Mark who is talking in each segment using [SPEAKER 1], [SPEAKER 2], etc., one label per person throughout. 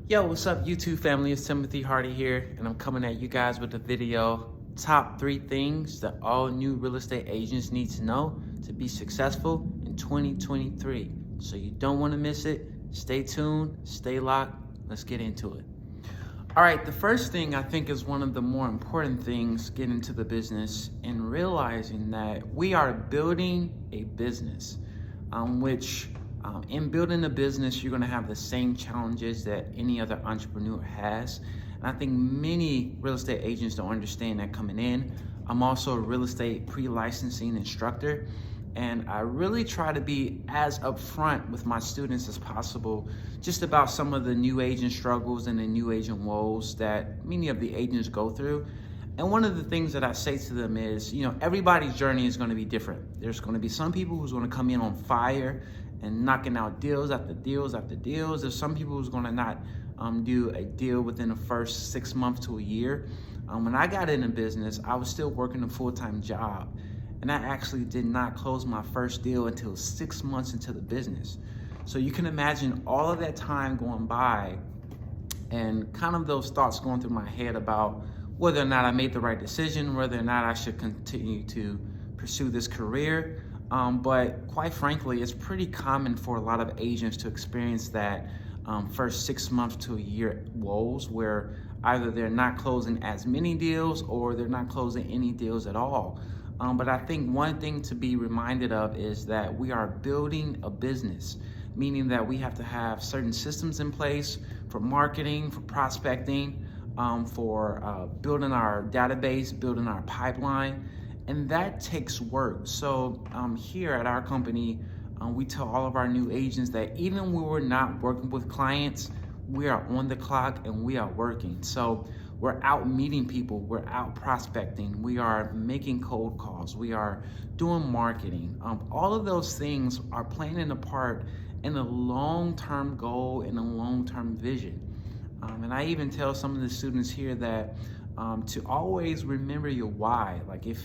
[SPEAKER 1] Yo, what's up YouTube family? It's Timothy Hardy here, and I'm coming at you guys with a video, top 3 things that all new real estate agents need to know to be successful in 2023. So you don't want to miss it. Stay tuned, stay locked. Let's get into it. All right, the first thing I think is one of the more important things getting into the business and realizing that we are building a business, which in building a business, you're going to have the same challenges that any other entrepreneur has. And I think many real estate agents don't understand that coming in. I'm also a real estate pre-licensing instructor, and I really try to be as upfront with my students as possible just about some of the new agent struggles and the new agent woes that many of the agents go through. And one of the things that I say to them is, everybody's journey is going to be different. There's going to be some people who's going to come in on fire and knocking out deals after deals after deals. There's some people who's going to not do a deal within the first 6 months to a year. When I got into business, I was still working a full-time job, and I actually did not close my first deal until 6 months into the business. So you can imagine all of that time going by and kind of those thoughts going through my head about whether or not I made the right decision, whether or not I should continue to pursue this career. But quite frankly, it's pretty common for a lot of agents to experience that first 6 months to a year woes where either they're not closing as many deals or they're not closing any deals at all. But I think one thing to be reminded of is that we are building a business, meaning that we have to have certain systems in place for marketing, for prospecting, for building our database, building our pipeline. And that takes work. So here at our company, we tell all of our new agents that even when we're not working with clients, we are on the clock and we are working. So we're out meeting people, we're out prospecting, we are making cold calls, we are doing marketing. All of those things are playing a part in a long-term goal and a long-term vision. And I even tell some of the students here that to always remember your why. Like if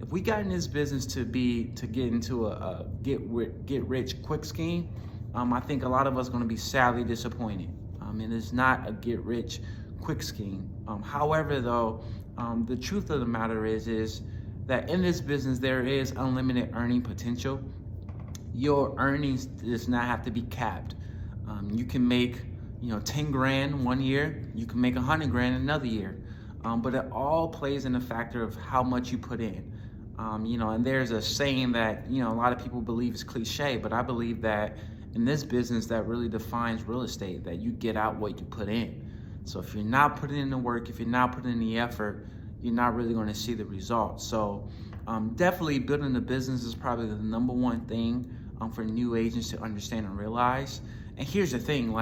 [SPEAKER 1] we got in this business to get into a get rich quick scheme, I think a lot of us are going to be sadly disappointed. And it's not a get rich quick scheme. However, though, the truth of the matter is that in this business there is unlimited earning potential. Your earnings does not have to be capped. You can make 10 grand one year, you can make 100 grand another year. But it all plays in the factor of how much you put in. And there's a saying that, a lot of people believe is cliche, but I believe that in this business that really defines real estate, that you get out what you put in. So if you're not putting in the work, if you're not putting in the effort, you're not really going to see the results. So definitely building a business is probably the number one thing for new agents to understand and realize. And here's the thing,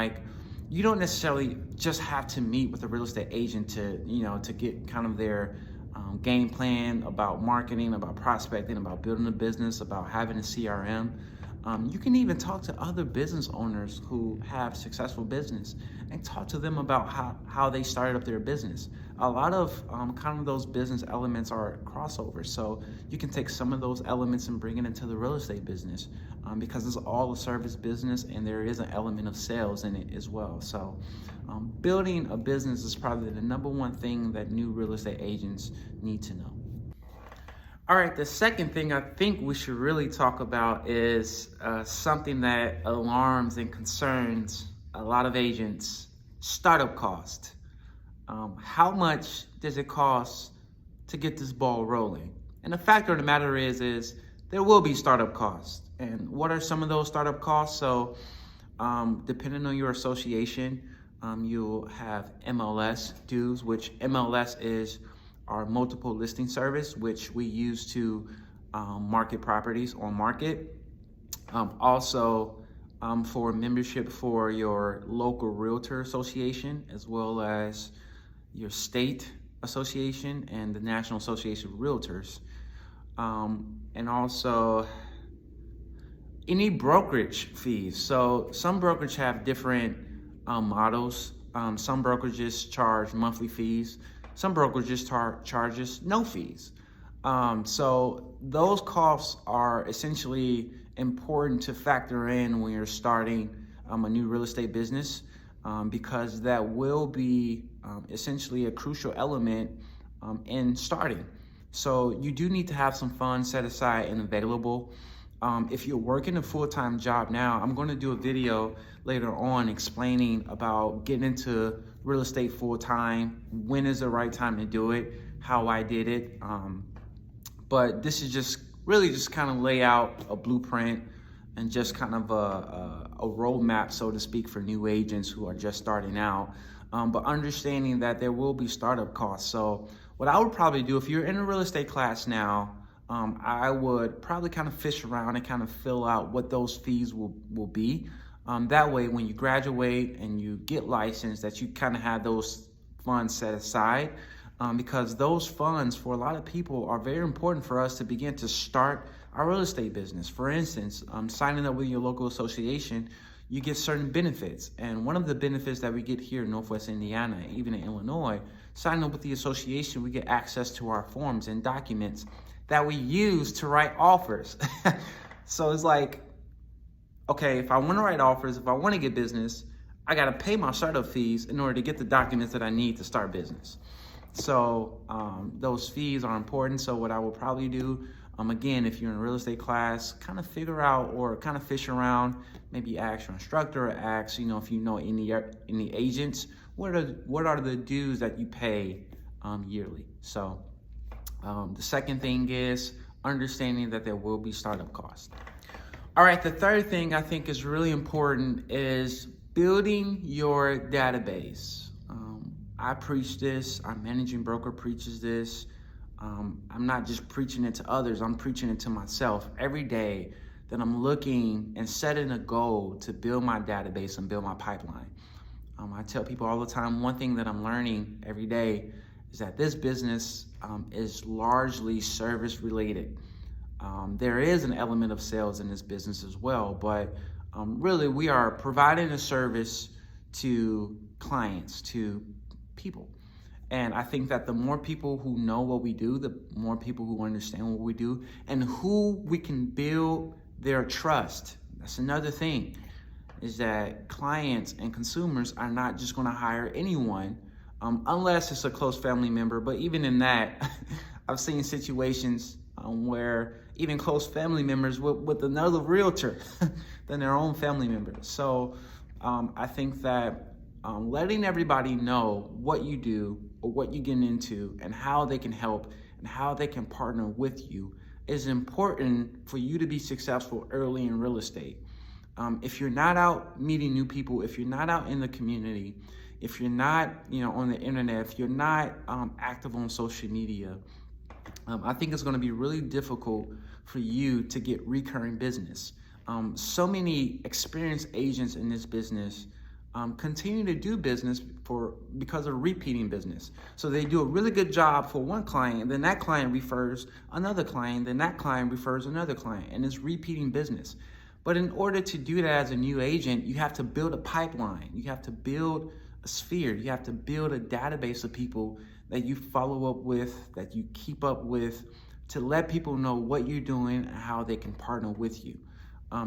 [SPEAKER 1] you don't necessarily just have to meet with a real estate agent to get kind of their game plan about marketing, about prospecting, about building a business, about having a CRM. You can even talk to other business owners who have successful business and talk to them about how they started up their business. A lot of kind of those business elements are crossovers. So you can take some of those elements and bring it into the real estate business because it's all a service business and there is an element of sales in it as well. So building a business is probably the number one thing that new real estate agents need to know. All right, the second thing I think we should really talk about is something that alarms and concerns a lot of agents: startup cost. How much does it cost to get this ball rolling? And the fact of the matter is there will be startup costs. And what are some of those startup costs? So depending on your association, you'll have MLS dues, which MLS is our multiple listing service, which we use to market properties on market. Also for membership for your local realtor association, as well as your state association and the National Association of Realtors. And also any brokerage fees. So some brokerage have different models. Some brokerages charge monthly fees. Some brokerages charges no fees. So those costs are essentially important to factor in when you're starting a new real estate business. because that will be essentially a crucial element in starting. So you do need to have some funds set aside and available. If you're working a full-time job now, I'm going to do a video later on explaining about getting into real estate full-time, when is the right time to do it, how I did it. But this is just really just kind of lay out a blueprint and just kind of a roadmap, so to speak, for new agents who are just starting out. But understanding that there will be startup costs. So what I would probably do, if you're in a real estate class now, I would probably kind of fish around and kind of fill out what those fees will be. That way, when you graduate and you get licensed, that you kind of have those funds set aside, because those funds for a lot of people are very important for us to begin to start our real estate business. For instance, signing up with your local association, you get certain benefits. And one of the benefits that we get here in Northwest Indiana, even in Illinois, signing up with the association, we get access to our forms and documents that we use to write offers. So it's like, okay, if I want to write offers, if I want to get business, I got to pay my startup fees in order to get the documents that I need to start business. So those fees are important. So what I will probably do, again, if you're in a real estate class, kind of figure out or kind of fish around, maybe ask your instructor or ask, if you know any agents, what are the dues that you pay yearly. So the second thing is understanding that there will be startup costs. All right, the third thing I think is really important is building your database. I preach this, our managing broker preaches this. I'm not just preaching it to others, I'm preaching it to myself every day, that I'm looking and setting a goal to build my database and build my pipeline. I tell people all the time, one thing that I'm learning every day is that this business is largely service related. There is an element of sales in this business as well, but really we are providing a service to clients, to people. And I think that the more people who know what we do, the more people who understand what we do, and who we can build their trust. That's another thing, is that clients and consumers are not just going to hire anyone unless it's a close family member. But even in that, I've seen situations where even close family members with another realtor than their own family members. So I think that letting everybody know what you do or what you're getting into and how they can help and how they can partner with you is important for you to be successful early in real estate. If you're not out meeting new people, if you're not out in the community, if you're not on the internet, if you're not active on social media, I think it's going to be really difficult for you to get recurring business. So many experienced agents in this business continue to do business because of repeating business. So they do a really good job for one client, then that client refers another client, then that client refers another client, and it's repeating business. But in order to do that as a new agent, you have to build a pipeline. You have to build a sphere. You have to build a database of people that you follow up with, that you keep up with, to let people know what you're doing and how they can partner with you.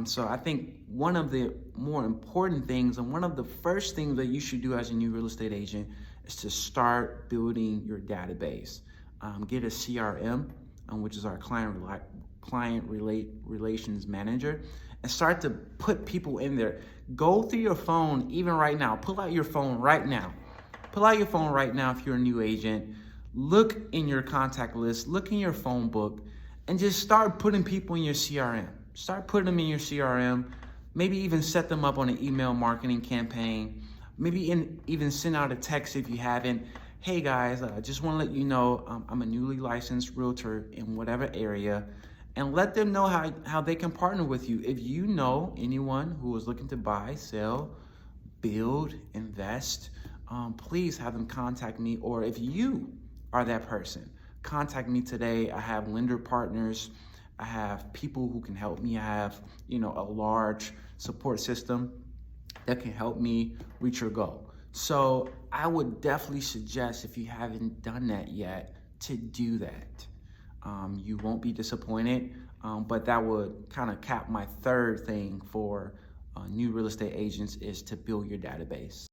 [SPEAKER 1] So I think one of the more important things and one of the first things that you should do as a new real estate agent is to start building your database. Get a CRM, which is our client relations manager, and start to put people in there. Go through your phone even right now. Pull out your phone right now. Pull out your phone right now if you're a new agent. Look in your contact list, look in your phone book, and just start putting people in your CRM. Start putting them in your CRM. Maybe even set them up on an email marketing campaign. Maybe even send out a text if you haven't. Hey guys, I just want to let you know I'm a newly licensed realtor in whatever area, and let them know how they can partner with you. If you know anyone who is looking to buy, sell, build, invest, please have them contact me. Or if you are that person, contact me today. I have lender partners. I have people who can help me. I have, a large support system that can help me reach your goal. So I would definitely suggest, if you haven't done that yet, to do that. You won't be disappointed, but that would kind of cap my third thing for new real estate agents, is to build your database.